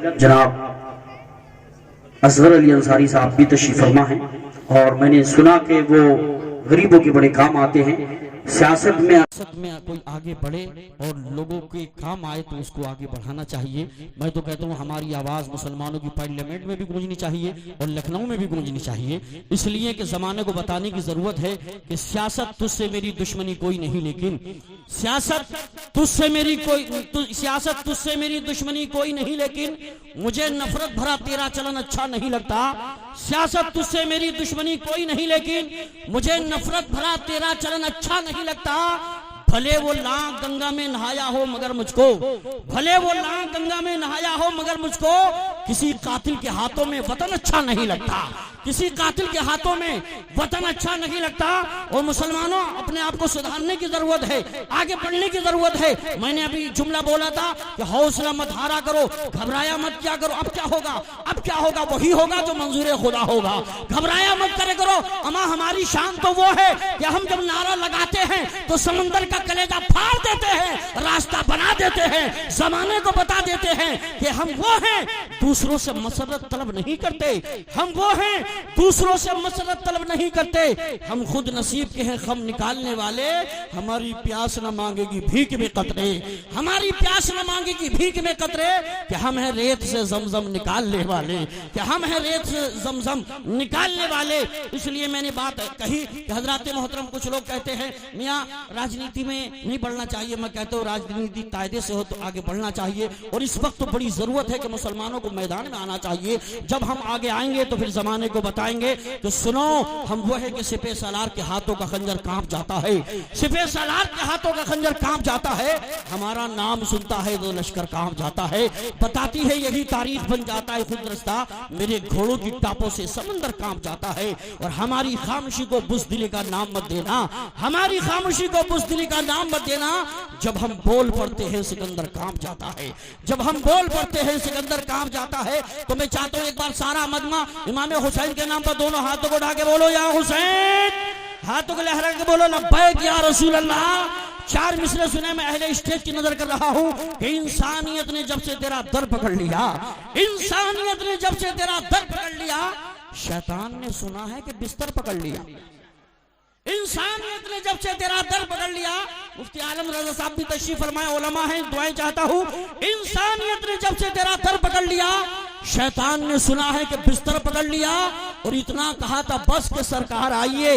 जनाब असगर अली अंसारी साहब भी तशरीफ फरमा हैं और मैंने सुना कि वो गरीबों के बड़े काम आते हैं। सियासत में कोई आगे बढ़े और लोगों के काम आए तो उसको आगे बढ़ाना चाहिए। मैं तो कहता हूँ हमारी आवाज़ मुसलमानों की पार्लियामेंट में भी गूंजनी चाहिए और लखनऊ में भी गूंजनी चाहिए, इसलिए कि ज़माने को बताने की ज़रूरत है कि सियासत तुझसे मेरी दुश्मनी कोई नहीं, लेकिन सियासत तुझसे मेरी दुश्मनी कोई नहीं, लेकिन मुझे नफरत भरा तेरा चलन अच्छा नहीं लगता। सियासत तुझसे मेरी दुश्मनी कोई नहीं, लेकिन मुझे नफरत भरा तेरा चलन अच्छा नहीं लगता। भले वो लाख गंगा में नहाया हो मगर मुझको, भले वो लाख गंगा में नहाया हो मगर मुझको किसी कातिल के हाथों में वतन अच्छा नहीं लगता, किसी कातिल के हाथों में वतन अच्छा नहीं लगता। और मुसलमानों अपने आप को सुधारने की जरूरत है, आगे बढ़ने की जरूरत है। मैंने अभी जुमला बोला था कि हौसला मत हारा करो, घबराया मत क्या करो। अब क्या होगा, अब क्या होगा, वही होगा जो मंजूर खुदा होगा। घबराया मत करे करो। अमा हमारी शान तो वो है कि हम जब नारा लगाते हैं तो समंदर का कलेजा फाड़ देते हैं, रास्ता बना देते हैं, जमाने को बता देते हैं कि हम वो हैं, दूसरों से मसरत तलब नहीं करते। हम वो हैं, दूसरों से मसरत तलब नहीं करते। हम खुद नसीब के हैं खम निकालने वाले। हमारी प्यास न मांगेगी भीख में कतरे, हमारी प्यास न मांगेगी भीख में कतरे। कि हम हैं रेत से जमजम निकालने वाले, कि हम हैं रेत से जमजम निकालने वाले। इसलिए मैंने बात कही कि हजरात मोहतरम कुछ लोग कहते हैं मियाँ राजनीति में नहीं बढ़ना चाहिए। मैं कहता हूँ राजनीति कायदे से हो तो आगे बढ़ना चाहिए, और इस वक्त तो बड़ी जरूरत है कि मुसलमानों को मैदान में आना चाहिए। जब हम आगे आएंगे तो फिर जमाने को बताएंगे तो सुनो हम वो है कि सिपह सालार के हाथों का खंजर कांप जाता है, सिपह सालार के हाथों का खंजर कांप जाता है। हमारा नाम सुनता है तो लश्कर कांप जाता है, बताती है यही तारीख बन जाता है खुद रास्ता। मेरे घोड़ों की टापों से समंदर कांप जाता है। और हमारी खामोशी को बुज़दिली का नाम मत देना, हमारी खामोशी को बुज़दिली का नाम मत देना। जब हम बोल पड़ते हैं सिकंदर कांप जाता है, जब हम बोल पड़ते हैं सिकंदर कांप जाता है। तो मैं चाहता हूं एक बार सारा मजमा इमाम हुसैन के नाम पर दोनों हाथों को उठा के बोलो या हुसैन, हाथों को लहरा के बोलो लब्बैक या रसूल अल्लाह। चार मिसरे सुने मैं अहले स्टेज की नजर कर रहा हूं कि इंसानियत ने जब से तेरा दर पकड़ लिया, इंसानियत ने जब से तेरा दर पकड़ लिया, शैतान ने सुना है कि बिस्तर पकड़ लिया। इंसानियत ने जब से तेरा दर पकड़ लिया, मुफ्ती आलम रजा साहब भी तशरीफ फरमाए, उलमा हैं, दुआएं चाहता हूं। इंसानियत ने जब से तेरा दर पकड़ लिया, शैतान ने सुना है कि बिस्तर पकड़ लिया। और इतना कहा था बस के सरकार आइए,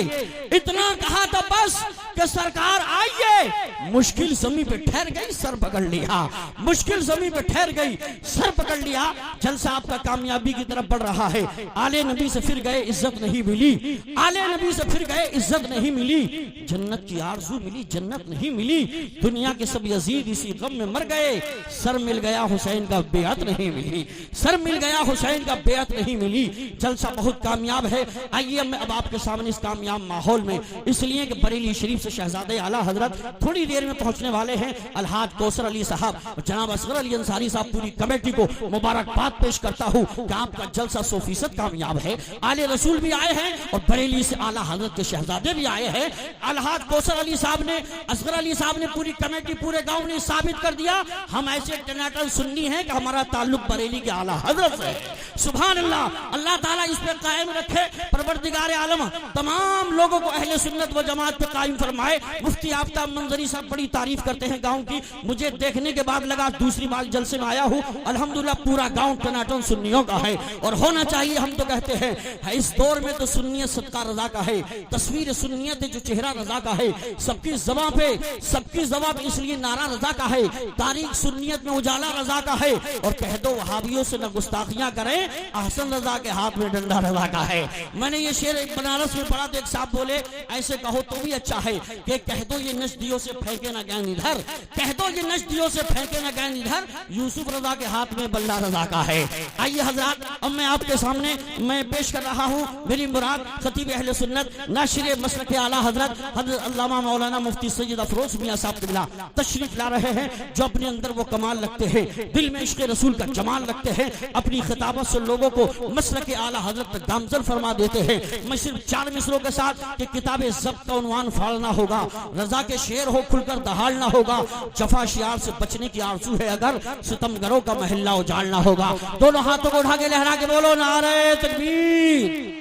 इतना कहा था बस के सरकार आइए। मुश्किल जमी पे ठहर गई, सर पकड़ लिया, मुश्किल जमी पे ठहर गई, सर पकड़ लिया। जलसा आपका कामयाबी की तरफ बढ़ रहा है। आले नबी से फिर गए, इज्जत नहीं मिली, आले नबी से फिर गए, इज्जत नहीं मिली। जन्नत की आरज़ू मिली, जन्नत नहीं मिली। दुनिया के सब यजीद इसी गम में मर गए। सर मिल गया हुसैन का बेअत नहीं मिली, सर मिल गया हुसैन का बेअत नहीं मिली। जलसा बहुत कामयाब है। आइए मैं अब आपके सामने इस कामयाब माहौल में, इसलिए कि बरेली शरीफ से शहजादे आला हजरत थोड़ी देर में पहुंचने वाले हैं। अलहाज कौसर अली साहब, जनाब असगर अली अंसारी साहब, पूरी कमेटी को मुबारकबाद पेश करता हूं कि आपका जलसा 100% कामयाब है। आले रसूल भी आए हैं और बरेली से आला हजरत के शहजादे भी आए हैं। अलहाज कौसर अली साहब ने, असगर अली साहब ने, पूरी कमेटी, पूरे गांव ने साबित कर दिया हम ऐसे टनाटन सुन्नी हैं कि हमारा ताल्लुक बरेली के आला हजरत से। सुभान अल्लाह, अल्लाह ताला इस पे कायम रखे। परवरदिगार आलम तमाम लोगों को अहले सुन्नत व जमात पे कायम फरमाए। मुफ्ती आफ्ताब मंजरी साहब बड़ी तारीफ करते हैं गांव की। मुझे देखने के बाद लगा दूसरी बार जलसे में आया हूँ, अल्हम्दुलिल्लाह पूरा गांव टनाटन सुन्नियों का है और होना चाहिए। हम तो कहते हैं इस दौर में तो सुन्नियत सदका रजा का है, तस्वीर सुन्नियत है जो चेहरा रजा का है। सबकी जबां पे, सबकी जबां पे इसलिए नारा रजा का है, तारीख सुन्नियत में उजाला रजा का है। और कह दो वहाबियों से न गुस्ताखियां करें, अहसन रजा के हाथ में डंडा रजा का है। मैंने ये शेर बनारस में पढ़ा तो एक साहब बोले ऐसे कहो तो भी अच्छा है कि कह दो ये नजदियों से फेंके ना गैन इधर, कह दो ये नजदियों से फेंके ना गैन इधर, यूसुफ रजा के हाथ में बल्ला रजा का है। आइए हजरात, अब मैं आपके सामने मैं पेश कर रहा हूँ मेरी मुराद खतीब अहले सुन्नत नाशिर मसलक आला हजरत हजरत अल्लामा मौलाना मुफ्ती सैयद अफरोज मियां साहब किबला तशरीफ ला रहे हैं, जो अपने अंदर वो कमाल रखते हैं, दिल में इश्क़ रसूल का जमाल रखते हैं, अपनी खिताबत से लोगों को मसलक के आला हजरत तक गामजन फरमा देते हैं। मैं सिर्फ 4 मिसरों के साथ कि किताबे ज़ब्त का उन्वान फाड़ना होगा, रजा के शेर हो खुलकर दहाड़ना होगा, जफा शियार से बचने की आरज़ू है अगर सितमगरों का महल्ला उजाड़ना होगा। दोनों हाथों को उठा के लहरा के बोलो नारे तकबीर।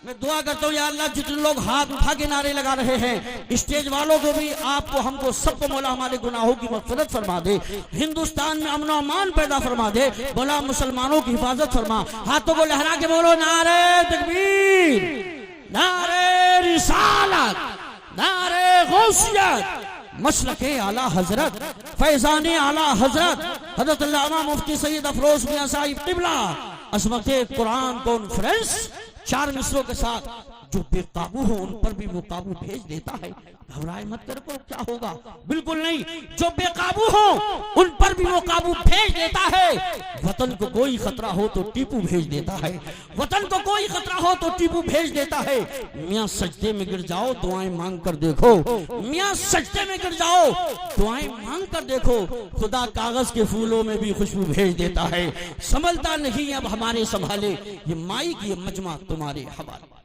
मैं दुआ करता हूँ या अल्लाह जितने लोग हाथ उठा के नारे लगा रहे हैं, स्टेज वालों को भी, आपको, हमको, सबको मौला हमारे गुनाहों की मग़फ़िरत फरमा दे, हिंदुस्तान में अमन और अमान पैदा फरमा दे, मौला मुसलमानों की हिफाजत फरमा। हाथों को लहरा के बोलो नारे तकबीर, नारे रिसालत, नारे गौसियत, मसलके आला हजरत, फैज़ाने आला हजरत हजरत अल्लामा मुफ्ती सैयद अफरोज मियां साहिब क़िबला अज़मते कुरान कॉन्फ्रेंस 4 मिसरों के साथ जो बेकाबू हो उन पर भी वो काबू भेज देता है। घबराए मत, तेरे को क्या होगा, बिल्कुल नहीं। जो बेकाबू हो उन पर भी वो काबू भेज देता है। वतन को कोई खतरा हो तो टीपू भेज देता है, वतन को कोई खतरा हो तो टीपू भेज देता है। मियाँ सजदे में गिर जाओ दुआएं मांग कर देखो, मियाँ सजदे में गिर जाओ दुआएं मांग कर देखो, खुदा कागज के फूलों में भी खुशबू भेज देता है। संभलता नहीं अब हमारे संभाले, ये माई की मजमा तुम्हारे हवाले।